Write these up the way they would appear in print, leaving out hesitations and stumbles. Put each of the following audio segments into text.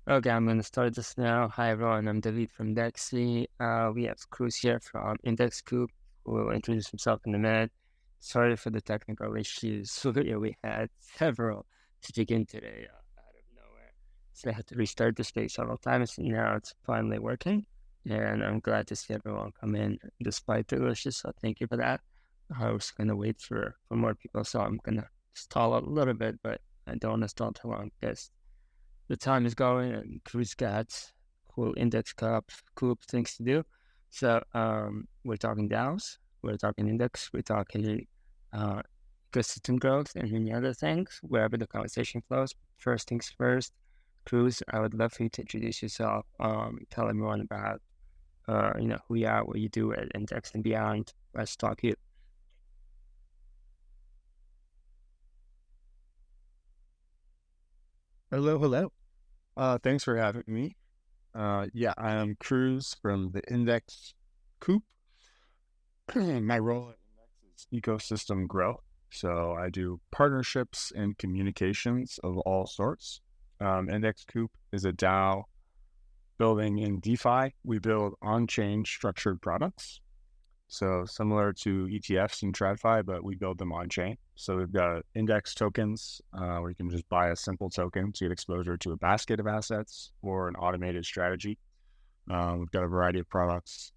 Okay, I'm gonna start this now. Hi everyone, I'm David from DeXe. We have Cruz here from Index Coop, who will introduce himself in a minute. Sorry for the technical issues. So yeah, we had several to begin today out of nowhere. So I had to restart the stage several times. Now it's finally working, and I'm glad to see everyone come in despite the issues. So thank you for that. I was gonna wait for more people, so I'm gonna stall a little bit, but I don't want to stall too long because the time is going and Cruz got cool index Coop things to do. So we're talking DAOs, we're talking index, we're talking uh, ecosystem growth and many other things, wherever the conversation flows. First things first, Cruz, I would love for you to introduce yourself, tell everyone about who you are, what you do at Index and beyond. Let's talk you. Hello, hello. Thanks for having me. Yeah, I am Cruz from the Index Coop. My role at Index is ecosystem growth. So I do partnerships and communications of all sorts. Index Coop is a DAO building in DeFi. We build on-chain structured products. So similar to ETFs and TradFi, but we build them on chain. So we've got index tokens where you can just buy a simple token to get exposure to a basket of assets or an automated strategy. We've got a variety of products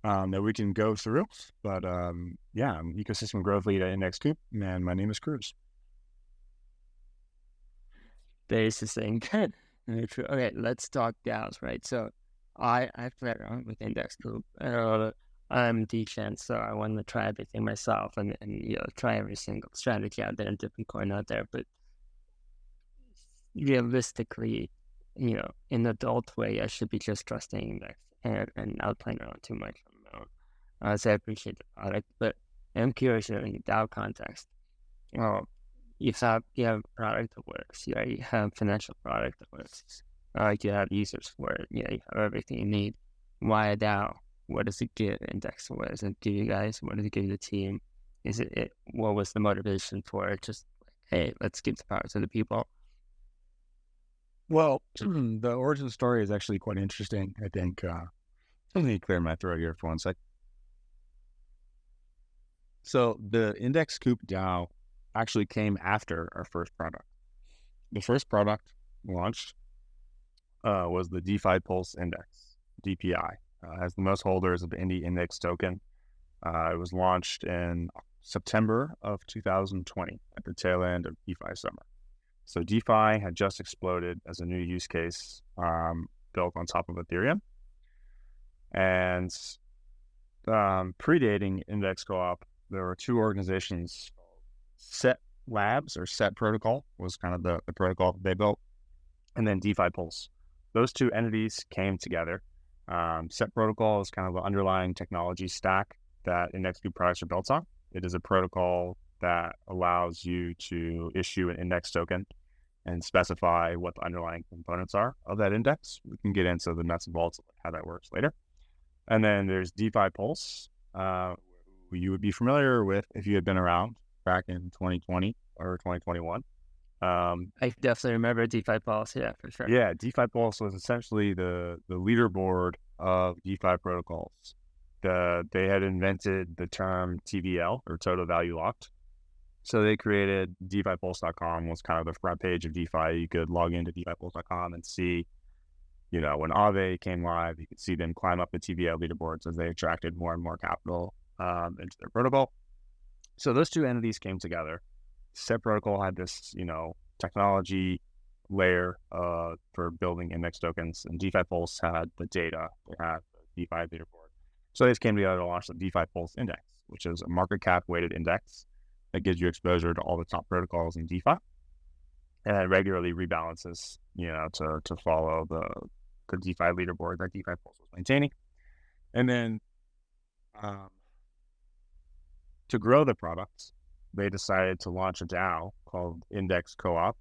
that we can go through. But yeah, I'm ecosystem growth lead at Index Coop, and my name is Cruz. There's this thing. Very true. Okay, let's talk DAOs, right? So I've played around with Index Group. I'm DeFi, so I want to try everything myself and try every single strategy out there and different coin out there. But realistically, in an adult way, I should be just trusting Index and not playing around too much on my own. So I appreciate the product, but I'm curious in the DAO context. Well, you have a product that works. You have financial product that works. You have users for it. You have everything you need. Why a DAO? What does it give Index? What does it give you guys? What does it give the team? Is it what was the motivation for it? Just like, hey, let's give the power to the people. Well, the origin story is actually quite interesting. I think. Let me clear my throat here for one sec. So the Index Coop DAO actually came after our first product. The first product launched was the DeFi Pulse Index, DPI. Has the most holders of any index token. It was launched in September of 2020 at the tail end of DeFi summer. So DeFi had just exploded as a new use case built on top of Ethereum. And predating Index Co-op, there were two organizations. Set Labs or Set Protocol was kind of the protocol that they built, and then DeFi Pulse. Those two entities came together. Set Protocol is kind of the underlying technology stack that Index Group products are built on. It is a protocol that allows you to issue an index token and specify what the underlying components are of that index. We can get into the nuts and bolts of how that works later. And then there's DeFi Pulse, who you would be familiar with if you had been around back in 2020 or 2021. I definitely remember DeFi Pulse, yeah, for sure. Yeah, DeFi Pulse was essentially the leaderboard of DeFi protocols. They had invented the term TVL or total value locked. So they created DeFiPulse.com was kind of the front page of DeFi. You could log into DeFiPulse.com and see, when Aave came live, you could see them climb up the TVL leaderboards as they attracted more and more capital into their protocol. So those two entities came together. Set Protocol had this, technology layer for building index tokens, and DeFi Pulse had the data. They had the DeFi leaderboard. So they just came together to launch the DeFi Pulse Index, which is a market cap weighted index that gives you exposure to all the top protocols in DeFi, and it regularly rebalances, to follow the DeFi leaderboard that DeFi Pulse was maintaining. And then to grow the product, they decided to launch a DAO called Index Co-op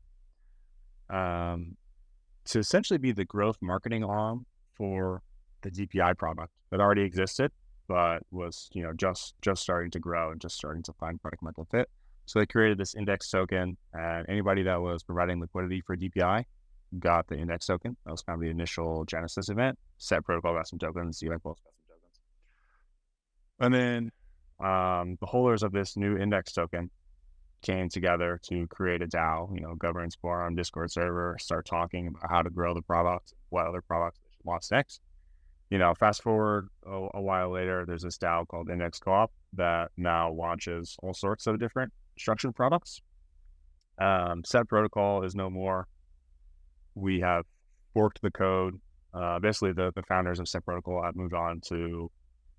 to essentially be the growth marketing arm for the DPI product that already existed, but was, just starting to grow and just starting to find product market fit. So they created this index token, and anybody that was providing liquidity for DPI got the index token. That was kind of the initial genesis event. Set protocol got some tokens, DeFi Pulse got some tokens. And then the holders of this new index token came together to create a DAO, governance forum, Discord server, start talking about how to grow the product, what other products they should launch next. Fast forward a while later, there's this DAO called Index Co-op that now launches all sorts of different structured products. Set protocol is no more. We have forked the code. Basically, the founders of Set protocol have moved on to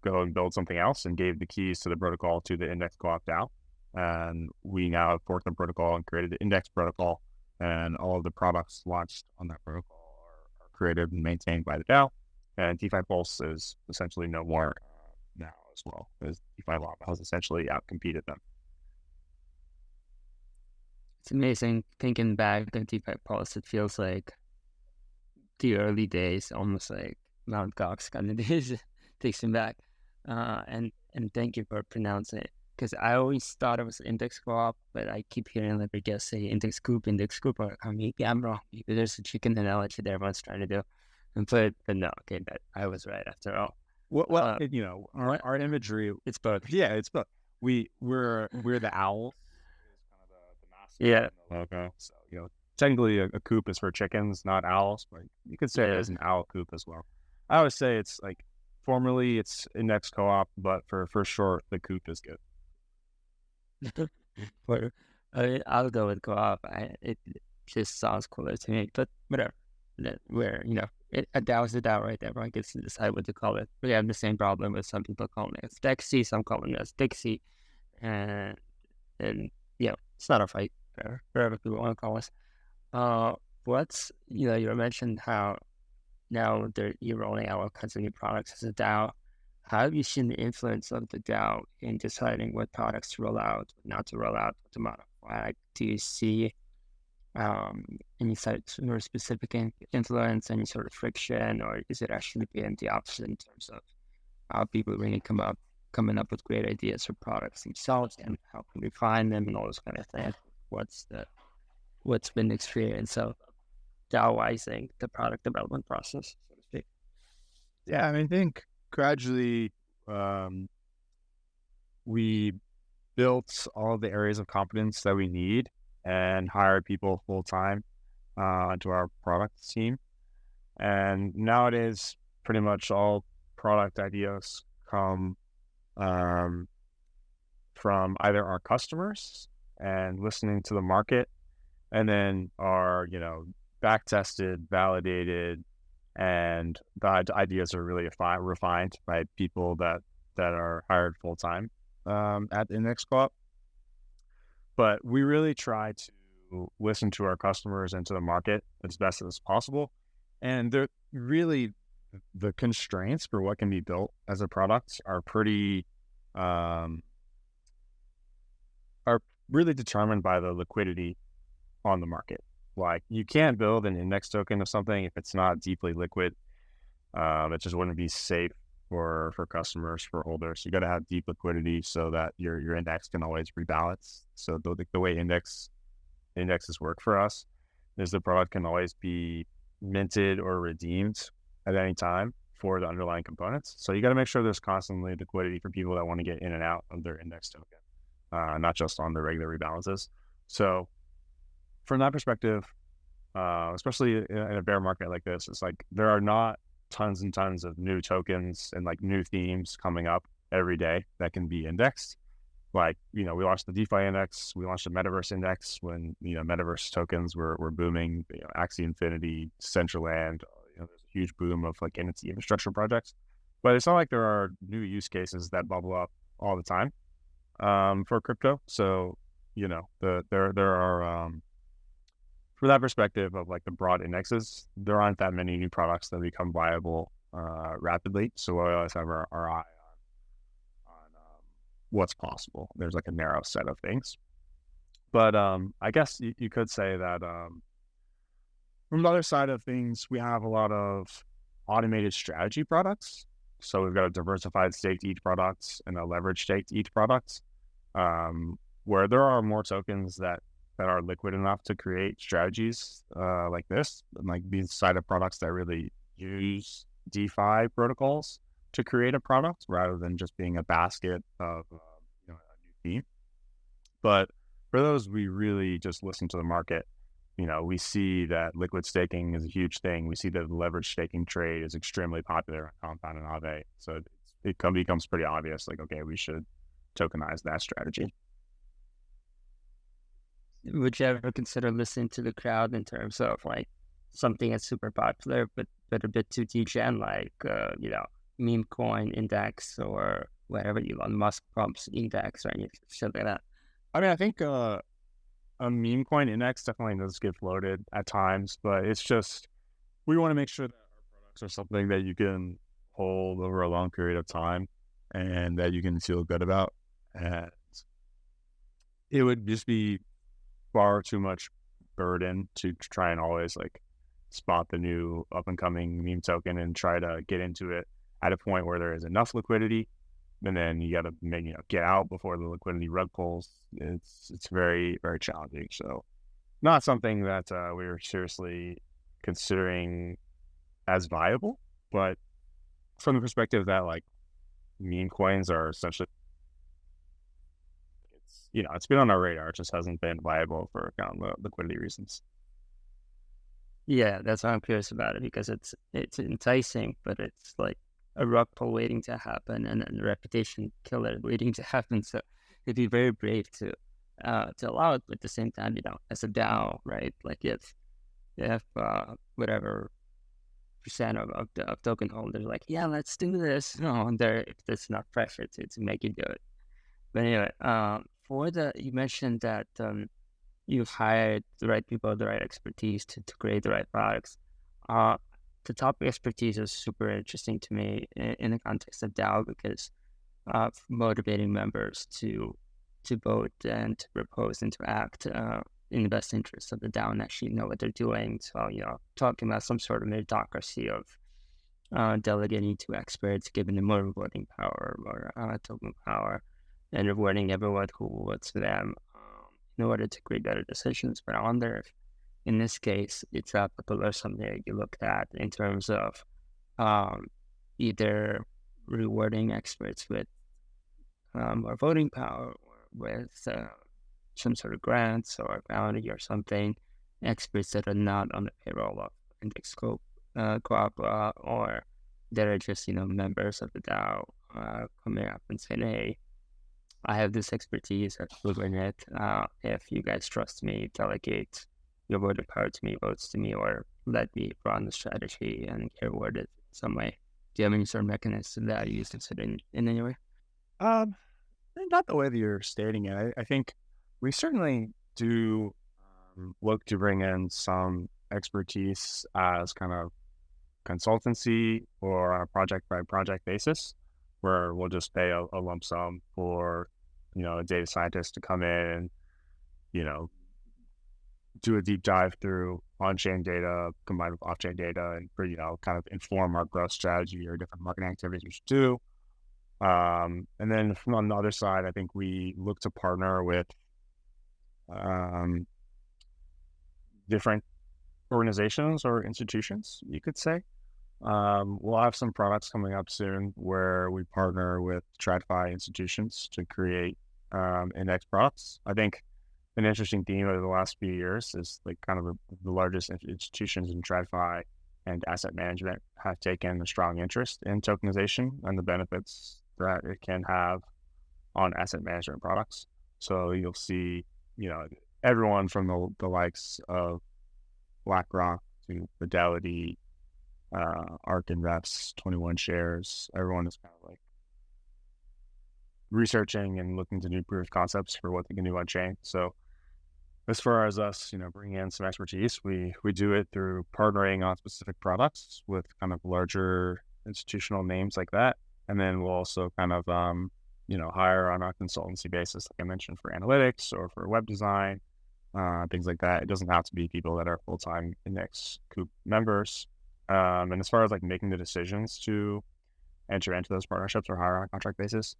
go and build something else and gave the keys to the protocol to the Index Co-op DAO. And we now have forked the protocol and created the Index protocol, and all of the products launched on that protocol are created and maintained by the DAO. And DeFi Pulse is essentially no more now as well, because DeFi Lab has essentially outcompeted them. It's amazing thinking back at DeFi Pulse. It feels like the early days, almost like Mount Gox kind of days. Takes me back. And thank you for pronouncing it, because I always thought it was Index Co-op, but I keep hearing like guests say Index Coop. Or maybe I'm wrong. Maybe there's a chicken analogy that everyone's trying to do. But no, okay, that I was right after all. Well, our imagery, it's both. Yeah, it's both. We're the owl. Yeah. Logo. So technically a coop is for chickens, not owls, but you could say it as an owl coop as well. I would say it's like formerly it's Index Co-op, but for short, the coop is good. I'll go with Co-op. It just sounds cooler to me, but whatever. Where a DAO is a DAO, right? Everyone gets to decide what to call it. We have the same problem with some people calling it DeXe, some calling it DeXe, and it's not a fight. Whatever people want to call us. You mentioned how now you're rolling out all kinds of new products as a DAO. How have you seen the influence of the DAO in deciding what products to roll out, what not to roll out, what to modify? Do you see any sort of specific influence, any sort of friction, or is it actually being the opposite in terms of how people really coming up with great ideas for products themselves and how can we find them and all those kind of things? What's been the experience of DAOizing the product development process, so to speak? Yeah, I think gradually we built all the areas of competence that we need and hired people full time into our product team. And nowadays, pretty much all product ideas come from either our customers and listening to the market, and then are back tested, validated, and the ideas are really refined by people that are hired full time at Index Co-op. But we really try to listen to our customers and to the market as best as possible. And they're really the constraints for what can be built as a product are really determined by the liquidity on the market. Like, you can't build an index token of something if it's not deeply liquid. It just wouldn't be safe for customers, for holders. You got to have deep liquidity so that your index can always rebalance. So the way indexes work for us is the product can always be minted or redeemed at any time for the underlying components. So you got to make sure there's constantly liquidity for people that want to get in and out of their index token, not just on the regular rebalances. So from that perspective, especially in a bear market like this, it's like there are not tons and tons of new tokens and like new themes coming up every day that can be indexed. Like, we launched the DeFi index, we launched the metaverse index when, metaverse tokens were booming, Axie Infinity, Decentraland, there's a huge boom of like NFT infrastructure projects. But it's not like there are new use cases that bubble up all the time for crypto. So, there are, for that perspective of like the broad indexes, there aren't that many new products that become viable rapidly. So we always have our eye on what's possible. There's like a narrow set of things. But I guess you could say that from the other side of things, we have a lot of automated strategy products. So we've got a diversified staked ETH product and a leveraged staked ETH product, where there are more tokens that that are liquid enough to create strategies like this, and like these side of products that really use DeFi protocols to create a product rather than just being a basket of a new theme. But for those, we really just listen to the market. We see that liquid staking is a huge thing. We see that the leverage staking trade is extremely popular on Compound and Aave. So it becomes pretty obvious, like, okay, we should tokenize that strategy. Would you ever consider listening to the crowd in terms of like something that's super popular, but a bit too degen, like, meme coin index or whatever Elon Musk prompts index or anything shit like that? I mean, I think a meme coin index definitely does get floated at times, but it's just, we want to make sure that our products are something that you can hold over a long period of time and that you can feel good about. And it would just be far too much burden to try and always like spot the new up and coming meme token and try to get into it at a point where there is enough liquidity, and then you got to get out before the liquidity rug pulls. It's very, very challenging. So not something that we're seriously considering as viable, but from the perspective that like meme coins are essentially, it's been on our radar. It just hasn't been viable for kind of liquidity reasons. Yeah, that's why I'm curious about it, because it's enticing, but it's like a rug pull waiting to happen and a reputation killer waiting to happen. So it'd be very brave to allow it, but at the same time, as a DAO, right? Like if whatever percent of token holders like, yeah, let's do this. And there's enough pressure to make you do it. But anyway, you mentioned that you've hired the right people, the right expertise to create the right products. The topic expertise is super interesting to me in the context of DAO, because motivating members to vote and to propose and to act in the best interest of the DAO and actually know what they're doing. So, talking about some sort of meritocracy of delegating to experts, giving them more voting power or token power, and rewarding everyone who votes for them in order to create better decisions. But I wonder if, in this case, it's applicable or something that you looked at in terms of either rewarding experts with more voting power or with some sort of grants or bounty or something, experts that are not on the payroll of Index Coop, or that are just, members of the DAO coming up and saying, hey, I have this expertise at delivering it. If you guys trust me, delegate your voting power to me, votes to me, or let me run the strategy and get rewarded in some way. Do you have any sort of mechanism that you consider in any way? Not the way that you're stating it. I think we certainly do look to bring in some expertise as kind of consultancy or on a project by project basis, where we'll just pay a lump sum for a data scientist to come in and do a deep dive through on-chain data combined with off-chain data and kind of inform our growth strategy or different marketing activities we should do. And then on the other side, I think we look to partner with different organizations or institutions, you could say. We'll have some products coming up soon where we partner with TradFi institutions to create index products. I think an interesting theme over the last few years is like kind of the largest institutions in TradFi and asset management have taken a strong interest in tokenization and the benefits that it can have on asset management products. So you'll see, everyone from the likes of BlackRock to Fidelity, ARK Invest, 21 Shares, everyone is kind of like researching and looking to do proof of concepts for what they can do on chain. So as far as us, bringing in some expertise, we do it through partnering on specific products with kind of larger institutional names like that. And then we'll also kind of, hire on a consultancy basis, like I mentioned, for analytics or for web design, things like that. It doesn't have to be people that are full-time Index Coop members. And as far as like making the decisions to enter into those partnerships or hire on a contract basis,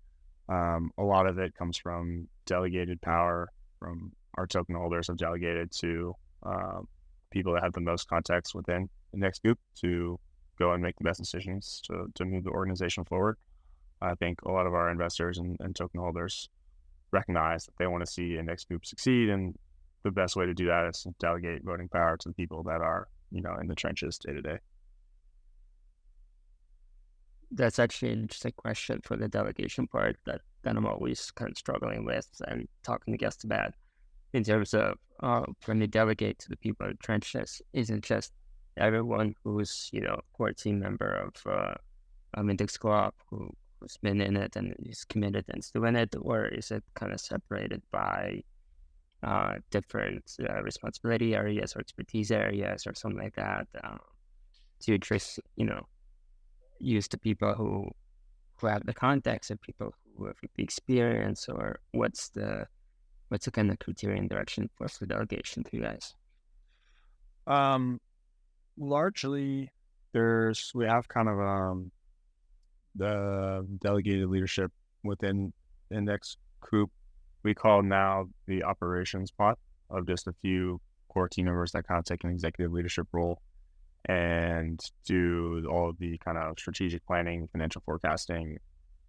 a lot of it comes from delegated power from our token holders have delegated to people that have the most context within Index Coop to go and make the best decisions to move the organization forward. I think a lot of our investors and token holders recognize that they want to see Index Coop succeed, and the best way to do that is to delegate voting power to the people that are, in the trenches day to day. That's actually an interesting question for the delegation part that I'm always kind of struggling with and talking to guests about in terms of when they delegate to the people in the trenches, isn't just everyone who's, a core team member of Index Co-op who's been in it and is committed and is doing it, or is it kind of separated by different responsibility areas or expertise areas or something like that to just, use the people who have the context and people who have the experience, or what's the kind of criterion direction for the delegation to you guys? Largely, we have kind of the delegated leadership within Index Coop. We call now the operations pot of just a few core team members that kind of take an executive leadership role and do all of the kind of strategic planning, financial forecasting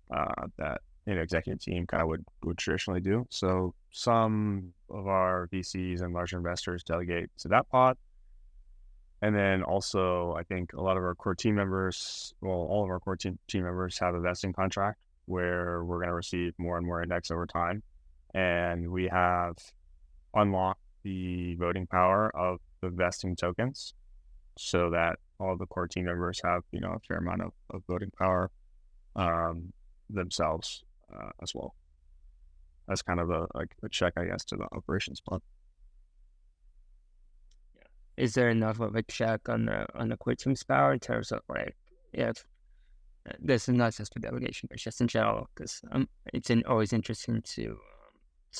that an executive team kind of would traditionally do. So some of our VCs and larger investors delegate to that pot. And then also, I think a lot of our core team members, all of our core team members have a vesting contract where we're going to receive more and more index over time. And we have unlocked the voting power of the vesting tokens so that all of the core team members have, a fair amount of voting power themselves as well. That's kind of a check, I guess, to the operations plan. Is there enough of a check on the core team's power in terms of if this is not just for delegation, but just in general, because it's always interesting to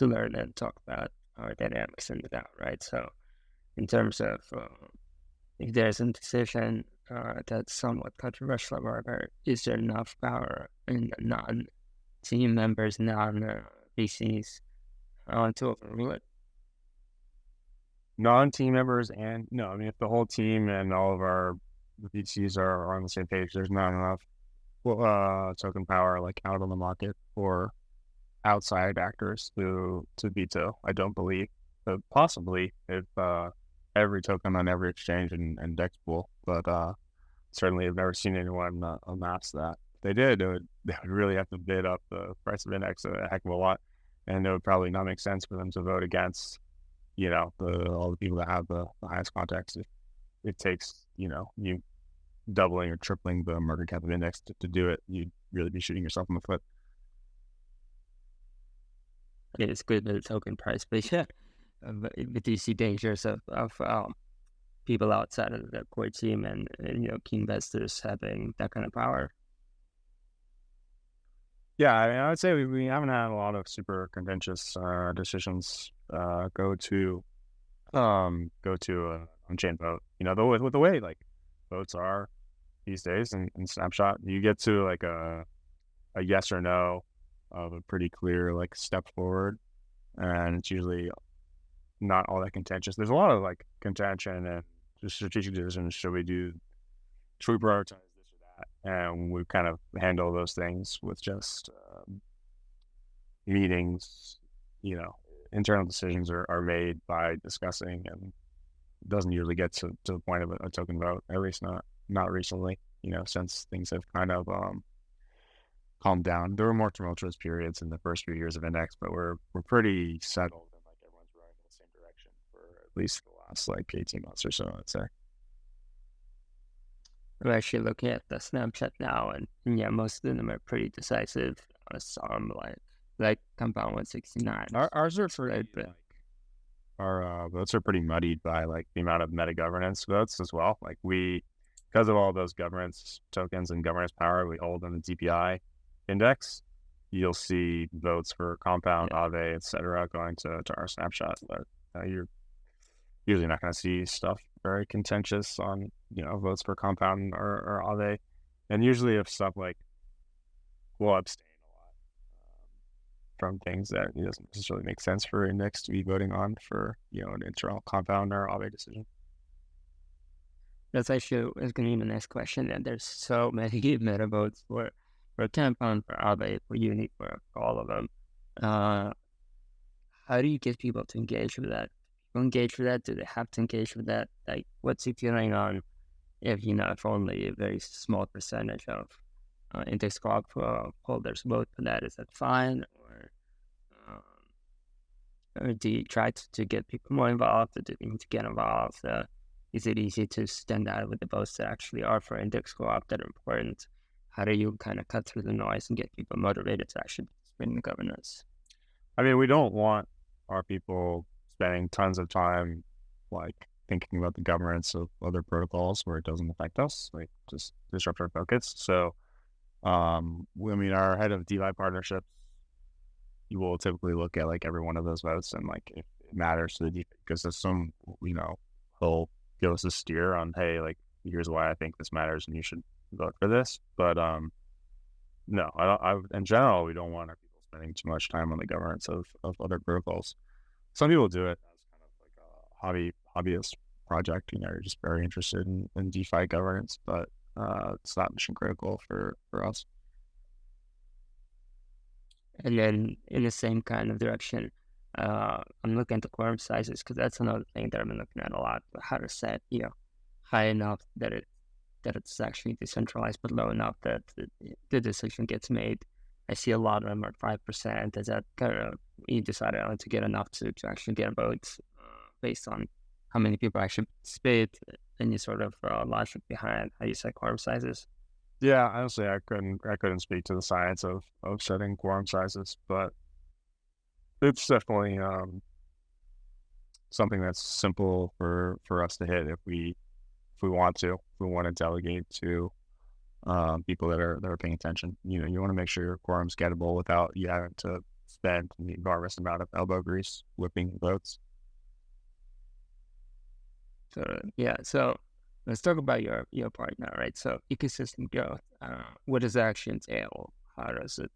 learn and talk about our dynamics in the DAO, right? So in terms of if there's a decision that's somewhat controversial, however, is there enough power in the non-team members, non-VCs to overrule it? Non-team members and no, I mean, if the whole team and all of our VCs are on the same page, there's not enough token power out on the market for outside actors to veto. I don't believe, but possibly if every token on every exchange and DEX pool, but certainly I've never seen anyone amass that. If they did, they would really have to bid up the price of index a heck of a lot, and it would probably not make sense for them to vote against all the people that have the highest context. If it takes you doubling or tripling the market cap of index to do it, you'd really be shooting yourself in the foot. It's good with the token price, but yeah, but do you see dangers of people outside of the core team and key investors having that kind of power? Yeah, I would say we haven't had a lot of super contentious decisions go to an on-chain vote. With the way votes are these days in Snapshot, you get to a yes or no of a pretty clear step forward, and it's usually not all that contentious. There's a lot of contention and just strategic decisions. Should we prioritize this or that? And we kind of handle those things with just meetings. Internal decisions are made by discussing, and it doesn't usually get to the point of a token vote, at least not recently, since things have kind of calmed down. There were more tumultuous periods in the first few years of index, but we're pretty settled and everyone's rowing in the same direction for at least the last 18 months or so, I'd say. I'm actually looking at the Snapchat now, and yeah, most of them are pretty decisive. Some like Compound 169. Ours are pretty, our votes are pretty muddied by the amount of meta governance votes as well. Because of all those governance tokens and governance power we hold in the DPI index, you'll see votes for Compound, Aave, etc. going to our Snapshot, but you're usually not going to see stuff very contentious on votes for Compound or Aave, and usually if stuff we'll abstain a lot. from things that it doesn't necessarily make sense for index to be voting on for, an internal compound or Aave decision. That's actually is going to be the next question. And there's so many meta votes for compound, for Aave, for Uni, for all of them. How do you get people to engage with that? People engage with that? Do they have to engage with that? Like, what's your feeling on if only a very small percentage of index co-op holders vote for that? Is that fine? Or do you try to get people more involved? Or do you need to get involved? Is it easy to stand out with the votes that actually are for index co-op that are important? How do you kind of cut through the noise and get people motivated to actually participate in the governance? I mean, we don't want our people spending tons of time like thinking about the governance of other protocols where it doesn't affect us, like just disrupt our focus. So, our head of DeFi partnerships, you will typically look at like every one of those votes, and like if it matters to the DeFi ecosystem, he'll give us a steer on, hey, like here's why I think this matters, and you should vote for this. But no, in general, we don't want our people spending too much time on the governance of other protocols. Some people do it as kind of like a hobbyist project. You're just very interested in DeFi governance, but it's not mission critical for us. And then in the same kind of direction, I'm looking at the quorum sizes because that's another thing that I've been looking at a lot. How to set high enough that it's actually decentralized, but low enough that the decision gets made. I see a lot of them are 5%. Is that kind of you decided on to get enough to actually get votes based on how many people actually participate, and you sort of logic behind how you set quorum sizes? Yeah, honestly, I couldn't speak to the science of setting quorum sizes, but it's definitely something that's simple for us to hit if we want to. If we want to delegate to people that are paying attention. You want to make sure your quorum's gettable without you having to spend the enormous amount of elbow grease whipping votes. So let's talk about your part now, right? So ecosystem growth, what does that actually entail? How does it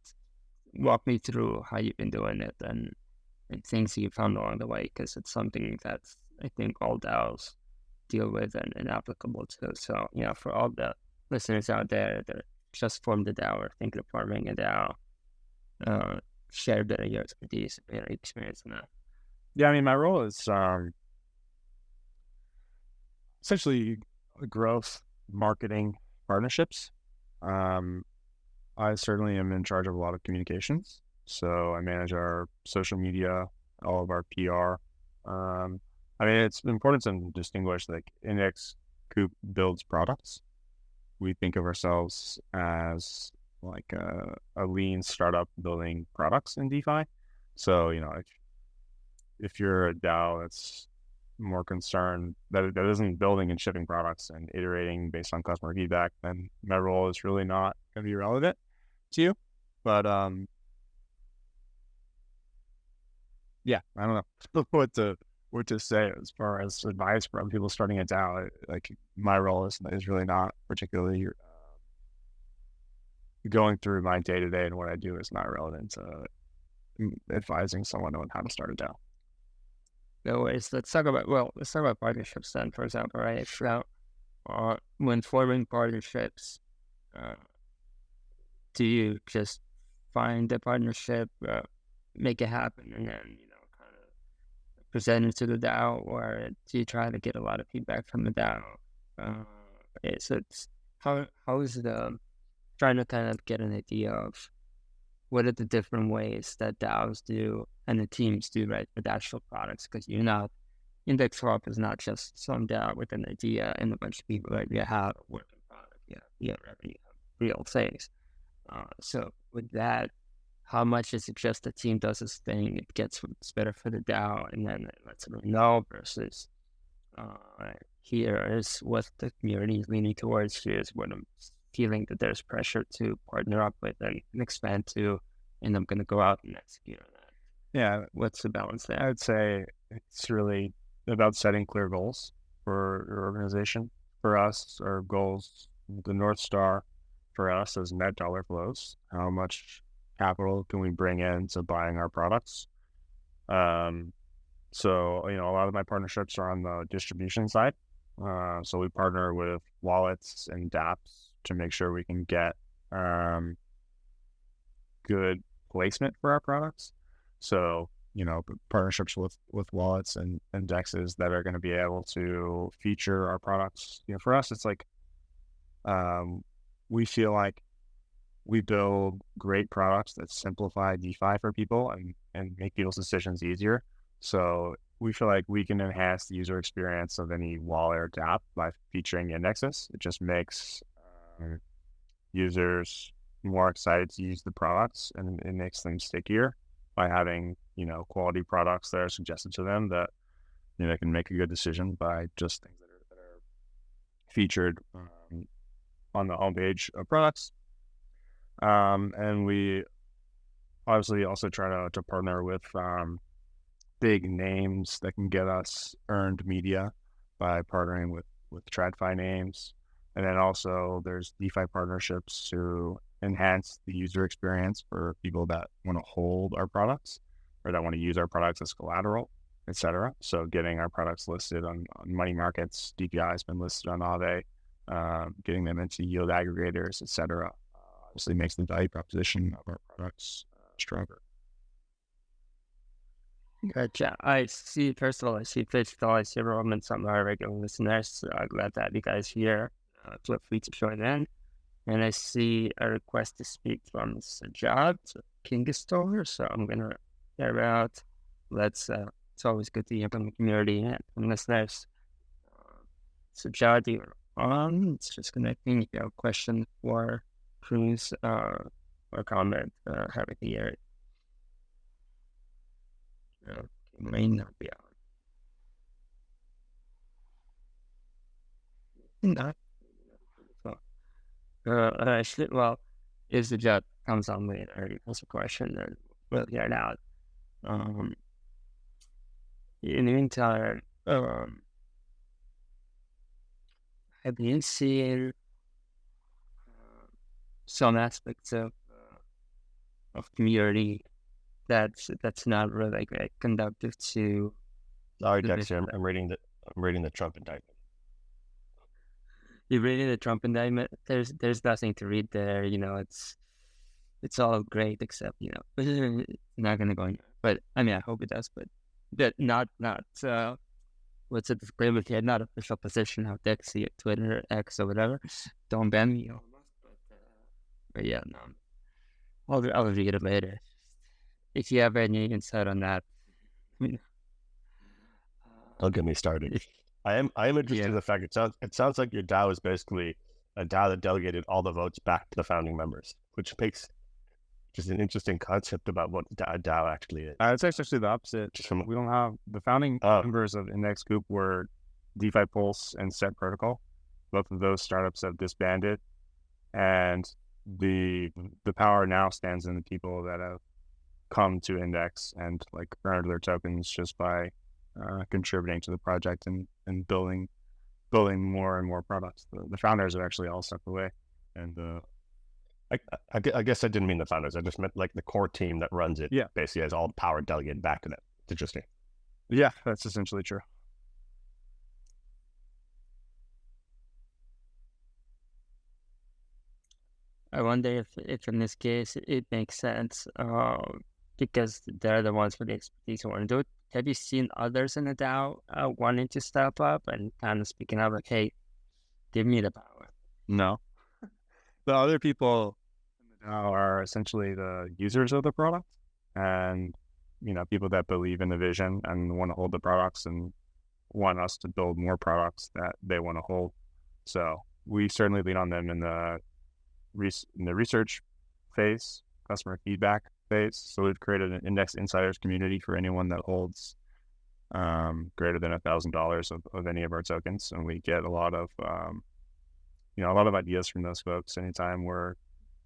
walk me through how you've been doing it and things you found along the way? Because it's something that's, I think, all DAOs deal with and applicable to. So, for all the listeners out there that just formed a DAO or thinking of forming a DAO, share a bit of your expertise, a bit of experience in that. Yeah, my role is essentially growth, marketing, partnerships. I certainly am in charge of a lot of communications. So I manage our social media, all of our PR. It's important to distinguish, like Index Coop builds products. We think of ourselves as like a lean startup building products in DeFi. So, if you're a DAO that's more concerned that isn't building and shipping products and iterating based on customer feedback, then my role is really not going to be relevant to you. But yeah, I don't know what to say as far as advice from people starting a DAO. Like my role is really not particularly going through my day to day, and what I do is not relevant to advising someone on how to start a DAO. No worries. Let's talk about partnerships then, for example, right? So, when forming partnerships, do you just find a partnership, make it happen, and then kind of present it to the DAO, or do you try to get a lot of feedback from the DAO? How is the trying to kind of get an idea of what are the different ways that DAOs do and the teams do, right, with actual products? Because Index Co-op is not just some DAO with an idea and a bunch of people, right? You have a working product, revenue, real things. So with that, how much is it just the team does this thing, it gets what's better for the DAO, and then it lets them know, versus here is what the community is leaning towards, here's what I'm feeling that there's pressure to partner up with and expand to, and I'm going to go out and execute on that. Yeah. What's the balance there? I would say it's really about setting clear goals for your organization. For us, our goals, the North Star for us is net dollar flows. How capital can we bring into buying our products? So, a lot of my partnerships are on the distribution side. So we partner with wallets and dApps to make sure we can get good placement for our products. So, partnerships with wallets and DEXes that are going to be able to feature our products. For us, it's like we feel like we build great products that simplify DeFi for people and make people's decisions easier. So we feel like we can enhance the user experience of any wallet or dApp by featuring indexes. It just makes users more excited to use the products, and it makes them stickier by having, quality products that are suggested to them that, they can make a good decision by just things that are featured on the homepage of products. And we obviously also try to partner with big names that can get us earned media by partnering with TradFi names. And then also there's DeFi partnerships to enhance the user experience for people that want to hold our products or that want to use our products as collateral, etc. So getting our products listed on money markets, DPI has been listed on Aave, getting them into yield aggregators, etc. Obviously makes the value proposition of our products stronger. Gotcha. I see, first of all, I see Digital, I see Roman, and some of our regular listeners. So I'm glad to have you guys here. Feel free to join in. And I see a request to speak from Sajad, King Store. So I'm going to hear out. It's always good to hear from the community and from listeners. Sajad, you're on. It's just connecting. If you have a question for Cruz or comment, happy to hear it. It may not be on. Not. Actually, well, if the job comes on later, that's a question, then we'll hear it out. In the meantime, have you seen some aspects of community that's not really like conductive to? Sorry, DeXe, I'm reading the Trump indictment. You're reading the Trump indictment? There's nothing to read there. It's all great except it's not gonna go anywhere. But I mean, I hope it does. But not what's the disclaimer here? Not official position of DeXe, Twitter, X, or whatever. Don't ban me. But yeah, no. I'll read it later. If you have any insight on that, Don't get me started. I am interested in the fact it sounds like your DAO is basically a DAO that delegated all the votes back to the founding members, which makes just an interesting concept about what a DAO actually is. It's actually the opposite. We don't have the founding members of Index Coop were DeFi Pulse and Set Protocol. Both of those startups have disbanded, and the power now stands in the people that have come to Index and earned their tokens just by contributing to the project and building more and more products. The founders have actually all stepped away, and I guess I didn't mean the founders. I just meant the core team that runs it. Yeah, basically has all the power delegated back to them. It's interesting. Yeah, that's essentially true. I wonder if in this case it makes sense because they're the ones with the expertise who want to do it. Have you seen others in the DAO wanting to step up and kind of speaking up like, hey, give me the power? No. The other people in the DAO are essentially the users of the product and, people that believe in the vision and want to hold the products and want us to build more products that they want to hold. So we certainly lean on them in the research phase, customer feedback phase. So we've created an Index Insiders community for anyone that holds greater than $1,000 of any of our tokens, and we get a lot of ideas from those folks. Anytime we're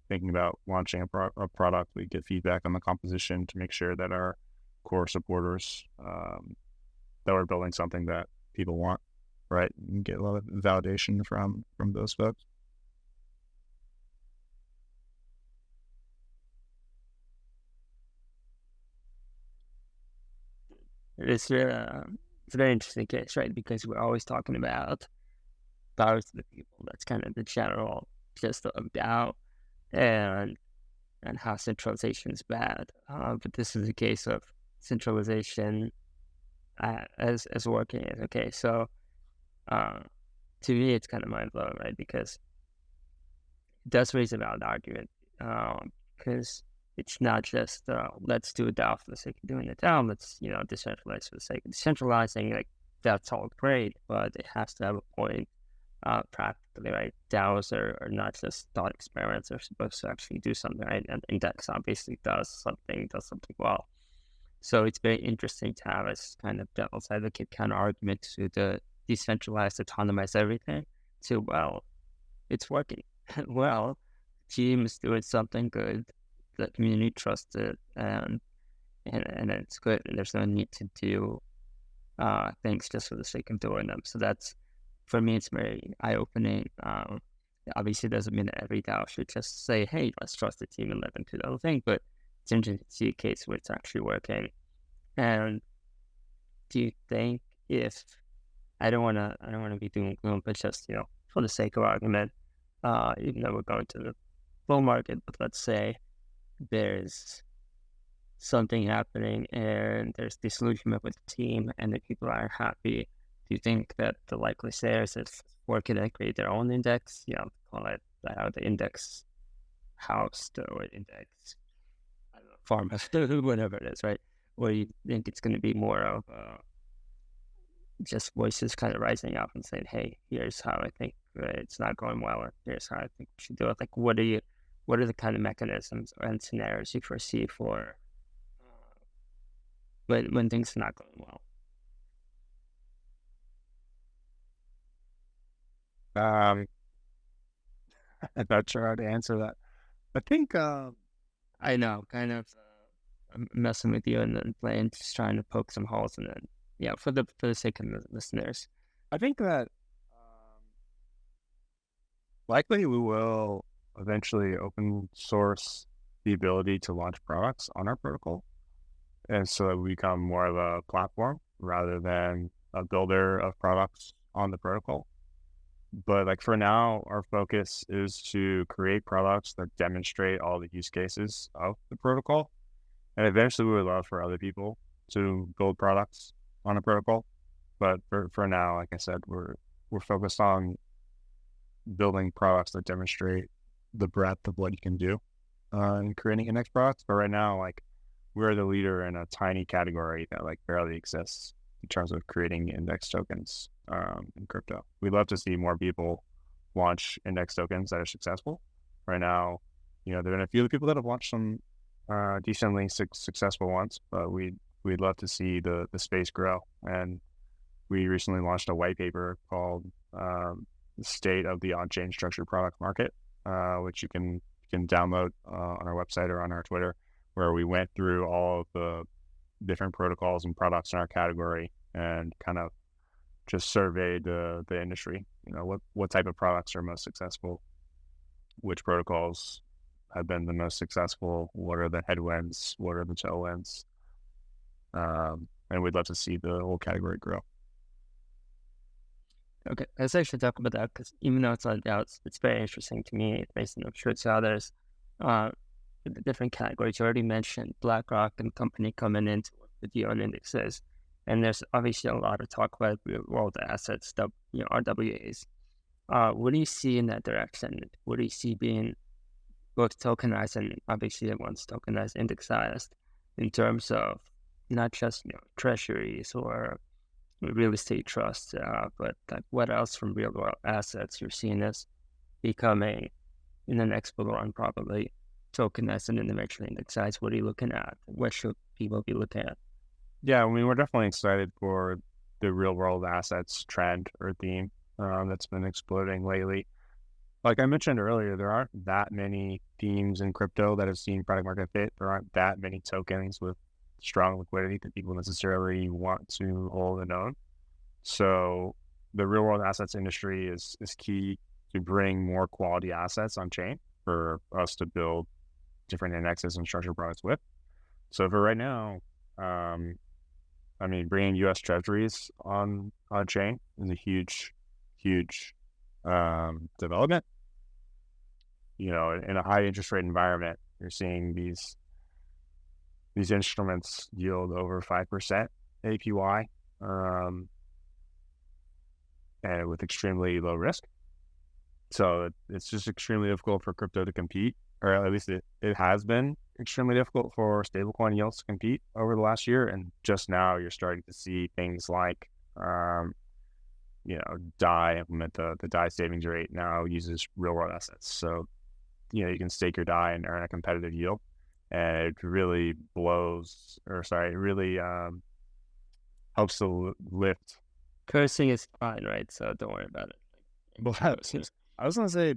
thinking about launching a product, we get feedback on the composition to make sure that our core supporters that we're building something that people want, right? And get a lot of validation from those folks. it's a very interesting case, right? Because we're always talking about power to the people. That's kind of the general gist of DAO, and how centralization is bad. But this is a case of centralization as working. Okay, so to me, it's kind of mind blowing, right? Because it does raise a valid argument. Because it's not just let's do a DAO for the sake of doing a DAO. Let's decentralize for the sake of decentralizing. Like that's all great, but it has to have a point. Practically, right? DAOs are not just thought experiments. They're supposed to actually do something, right? And DeXe obviously does something well. So it's very interesting to have this kind of devil's advocate kind of argument to the decentralized, autonomize everything. To well, it's working. Well, the team is doing something good. The community trusts it, and it's good. And there's no need to do things just for the sake of doing them. So that's, for me, it's very eye-opening. Obviously, it doesn't mean that every DAO should just say, hey, let's trust the team and let them do the whole thing. But it's interesting to see a case where it's actually working. And do you think if, I don't want to be doing gloom, but just, for the sake of argument, even though we're going to the bull market, but let's say there's something happening and there's disillusionment with the team and the people are happy. Do you think that the likely shares is working and create their own index? Call it the index house or index, I don't know, farmhouse, whatever it is, right? Or you think it's going to be more of just voices kind of rising up and saying, hey, here's how I think it's not going well, or here's how I think we should do it. Like, what are the kind of mechanisms and scenarios you foresee for when things are not going well? I'm not sure how to answer that. I think I know, kind of messing with you and then playing, just trying to poke some holes, and then for the sake of the listeners, I think that likely we will eventually open source the ability to launch products on our protocol, and so that we become more of a platform rather than a builder of products on the protocol. But like for now, our focus is to create products that demonstrate all the use cases of the protocol. And eventually we would love for other people to build products on a protocol. But for now, like I said, we're focused on building products that demonstrate the breadth of what you can do in creating index products. But right now, like we're the leader in a tiny category that like barely exists in terms of creating index tokens in crypto. We'd love to see more people launch index tokens that are successful. Right now, there have been a few people that have launched some decently successful ones, but we'd love to see the space grow. And we recently launched a white paper called "The State of the On-Chain Structured Product Market," which you can download on our website or on our Twitter, where we went through all of the different protocols and products in our category and kind of just surveyed the industry. What type of products are most successful, which protocols have been the most successful, what are the headwinds, what are the tailwinds, and we'd love to see the whole category grow. Okay, let's actually talk about that, because even though it's on DAOs, it's very interesting to me, based on I'm sure to others. The different categories you already mentioned, BlackRock and company coming in to work with you on indexes, and there's obviously a lot of talk about real world assets, RWAs. What do you see in that direction? What do you see being both tokenized and obviously once tokenized, indexized, in terms of not just treasuries or real estate trusts, but like what else from real world assets you're seeing this becoming in the next bull run, probably tokenized and then eventually indexized? What are you looking at? What should people be looking at? Yeah, I mean, we're definitely excited for the real world assets trend or theme that's been exploding lately. Like I mentioned earlier, there aren't that many themes in crypto that have seen product market fit. There aren't that many tokens with strong liquidity that people necessarily want to hold and own. So the real world assets industry is key to bring more quality assets on chain for us to build different indexes and structured products with. So for right now, I mean, bringing U.S. Treasuries on chain is a huge development. You know, in a high interest rate environment, you're seeing these instruments yield over 5% APY, and with extremely low risk. So it's just extremely difficult for crypto to compete, or at least it has been extremely difficult for stablecoin yields to compete over the last year. And just now you're starting to see things like, you know, DAI implement the DAI savings rate now uses real world assets. So, you know, you can stake your DAI and earn a competitive yield. And it really helps to lift. Cursing is fine, right? So don't worry about it. Well, I was gonna say,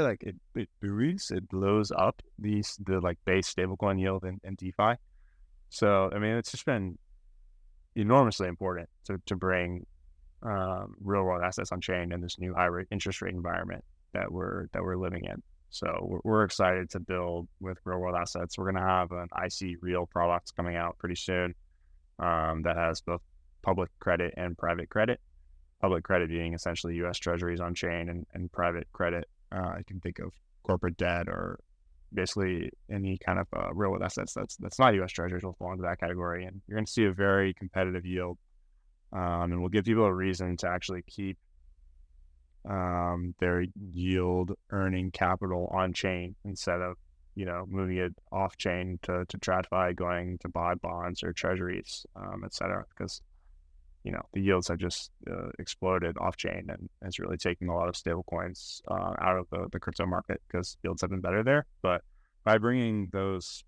like it blows up the like base stablecoin yield in DeFi. So I mean, it's just been enormously important to bring real world assets on chain in this new high rate interest rate environment that we're living in. So we're excited to build with real world assets. We're gonna have an IC Real product coming out pretty soon that has both public credit and private credit. Public credit being essentially U.S. Treasuries on chain, and private credit, I can think of corporate debt or basically any kind of real world assets that's not U.S. Treasuries will fall into that category. And you're going to see a very competitive yield, and we'll give people a reason to actually keep their yield earning capital on chain instead of, you know, moving it off chain to TradFi, going to buy bonds or treasuries, et cetera, because, you know, the yields have just exploded off chain, and it's really taking a lot of stable coins out of the crypto market because yields have been better there. But by bringing those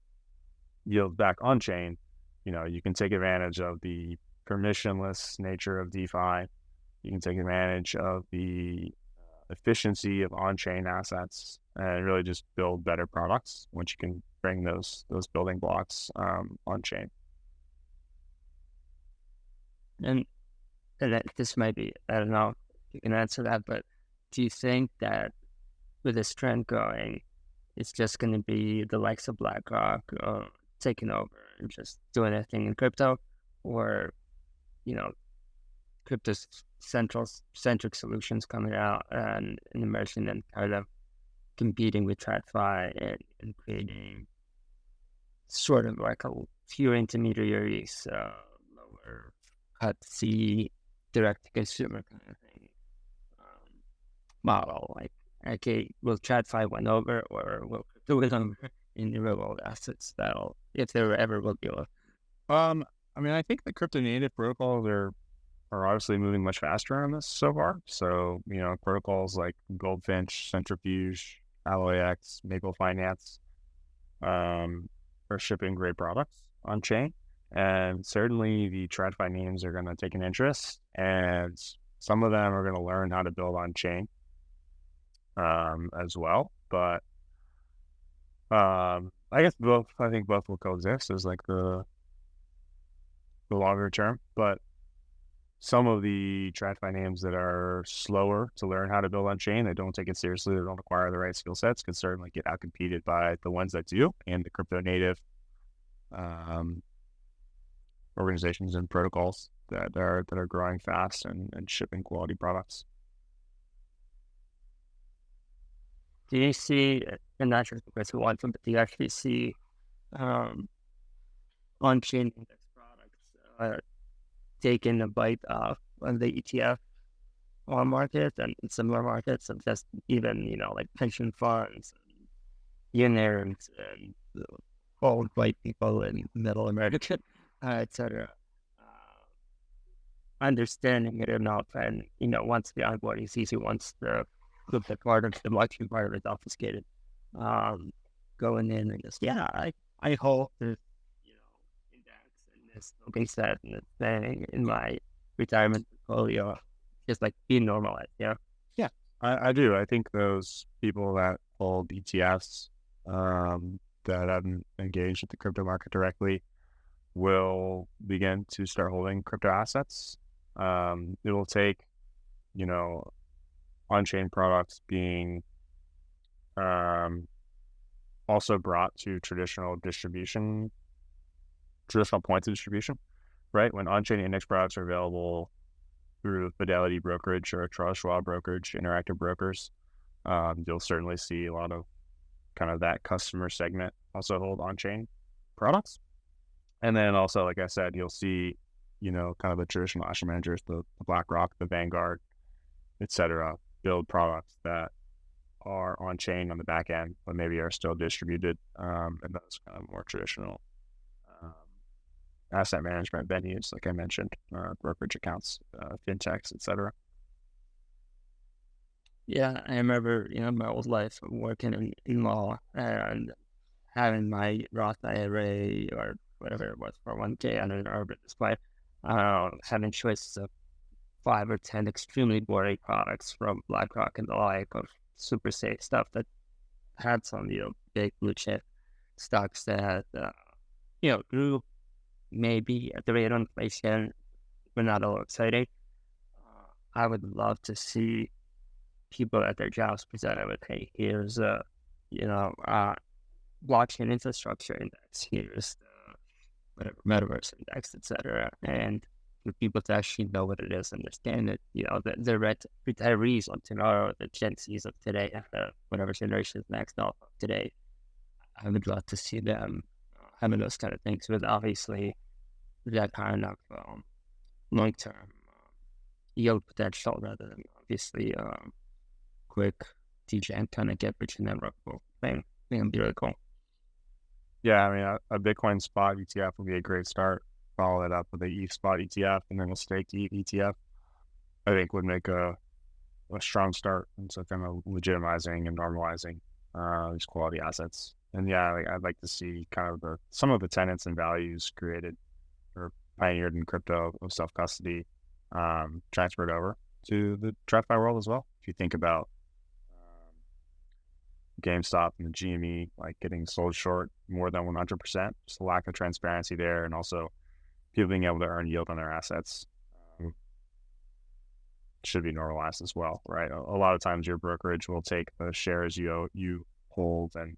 yields back on chain, you know, you can take advantage of the permissionless nature of DeFi. You can take advantage of the efficiency of on-chain assets and really just build better products once you can bring those building blocks on chain. And that this might be, I don't know if you can answer that, but do you think that with this trend going, it's just going to be the likes of BlackRock taking over and just doing their thing in crypto, or, you know, crypto centric solutions coming out and emerging and kind of competing with TradFi and creating sort of like a few intermediaries, lower cut C, direct to consumer kind of thing model? Like, okay, will TradFi win over, or will crypto win over in the real world assets? That'll, if there ever will be one. I mean, I think the crypto native protocols are obviously moving much faster on this so far. So, you know, protocols like Goldfinch, Centrifuge, AlloyX, Maple Finance are shipping great products on chain. And certainly the TradFi names are going to take an interest, and some of them are going to learn how to build on chain as well. But I guess I think both will coexist as like the longer term. But some of the TradFi names that are slower to learn how to build on chain, they don't take it seriously, they don't acquire the right skill sets, can certainly get outcompeted by the ones that do, and the crypto native organizations and protocols that are growing fast and shipping quality products. Do you see, and not just because we want them, but do you actually see on-chain index products taking a bite off of the ETF market and similar markets, and just even, you know, like pension funds, units, and old white people in middle America, etc. Understanding it enough, and, you know, once the onboarding is easy, once the part of the blockchain part of it obfuscated, going in and just, I hope that, you know, index and this open set and this thing in my retirement portfolio just like be normalized. Yeah. Yeah, I do. I think those people that hold ETFs that haven't engaged with the crypto market directly will begin to start holding crypto assets. It will take, you know, on-chain products being also brought to traditional points of distribution. right? When on-chain index products are available through Fidelity brokerage or Charles Schwab brokerage, Interactive brokers, you'll certainly see a lot of kind of that customer segment also hold on-chain products. And then also, like I said, you'll see, kind of the traditional asset managers, the BlackRock, the Vanguard, et cetera, build products that are on-chain on the back end, but maybe are still distributed in those kind of more traditional asset management venues, like I mentioned, brokerage accounts, fintechs, et cetera. Yeah, I remember, my old life working in law and having my Roth IRA or whatever it was for 1K under an Urban Display, having choices of 5 or 10 extremely boring products from BlackRock and the like, of super safe stuff that had some, big blue chip stocks that, grew maybe at the rate of inflation, but not all exciting. I would love to see people at their jobs presented with, hey, here's a, blockchain infrastructure index, here's the whatever metaverse index, etc. And for people to actually know what it is, understand it, the retirees of tomorrow, the Gen Zs of today, whatever generation is next of today, I would love to see them having those kind of things with obviously that kind of long-term yield potential rather than obviously quick DJ kind of get rich and then rockable thing. I think it'd be really cool. Yeah, I mean, a Bitcoin spot ETF would be a great start. Follow it up with a ETH spot ETF and then a staked ETH ETF. I think would make a strong start into kind of legitimizing and normalizing these quality assets. And yeah, I'd like to see kind of some of the tenets and values created or pioneered in crypto of self-custody transferred over to the TradFi world as well. If you think about GameStop and the GME like getting sold short more than 100%, just a lack of transparency there, and also people being able to earn yield on their assets should be normalized as well, right? A lot of times your brokerage will take the shares you hold and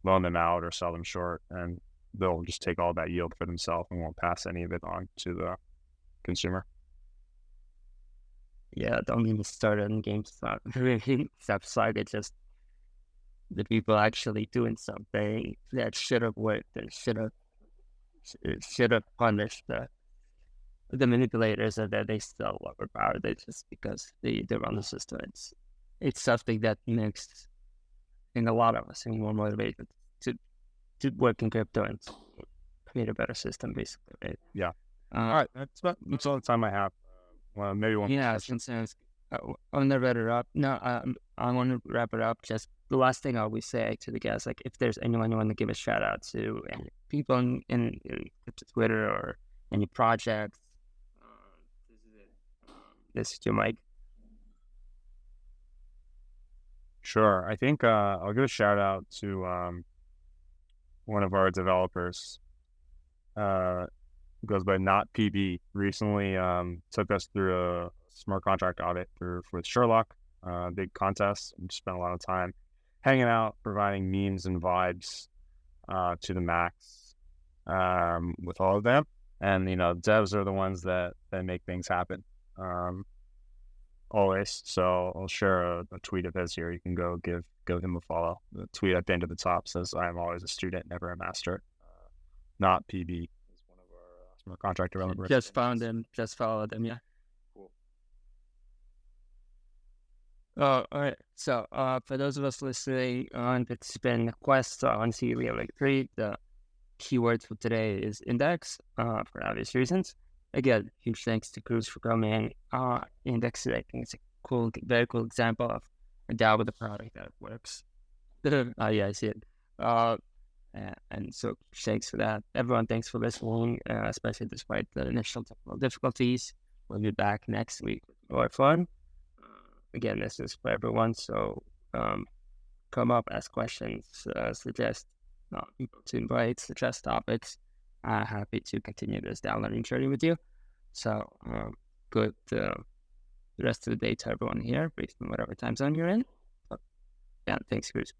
loan them out or sell them short, and they'll just take all that yield for themselves and won't pass any of it on to the consumer. Yeah, don't even start on GameStop. GameStop saga, just the people actually doing something that should have worked and should have punished the manipulators, and that they still overpowered it just because they run the system. It's something that makes, I think, a lot of us more motivated to work in crypto and create a better system, basically. Right? Yeah. All right, that's all the time I have. Well, maybe one. Yeah, since I want to wrap it up. No, I want to wrap it up. Just the last thing I always say to the guys, like, if there's anyone you want to give a shout out to, any people in Twitter or any projects, this is it. This is your mic. Sure. I think I'll give a shout out to one of our developers. Goes by Not PB. Recently took us through a smart contract audit with Sherlock, big contest, and spent a lot of time hanging out, providing memes and vibes to the max with all of them. And devs are the ones that make things happen always. So I'll share a tweet of his here. You can go give him a follow. The tweet at the end of the top says, "I am always a student, never a master." Not PB. Smart contract developer. Just found them. Just followed them. Yeah. Cool. All right. So, for those of us listening on the Spin Quest on CVLA 3, the keyword for today is index, for obvious reasons. Again, huge thanks to Cruz for coming. Index, I think it's a very cool example of a DAO with a product that works. Yeah, I see it. And so thanks for that. Everyone, thanks for listening, especially despite the initial technical difficulties. We'll be back next week with more fun. Again, this is for everyone, so come up, ask questions, suggest people to invite, suggest topics. Happy to continue this DAO learning journey with you. So good the rest of the day to everyone here, based on whatever time zone you're in. Yeah, thanks, Cruz.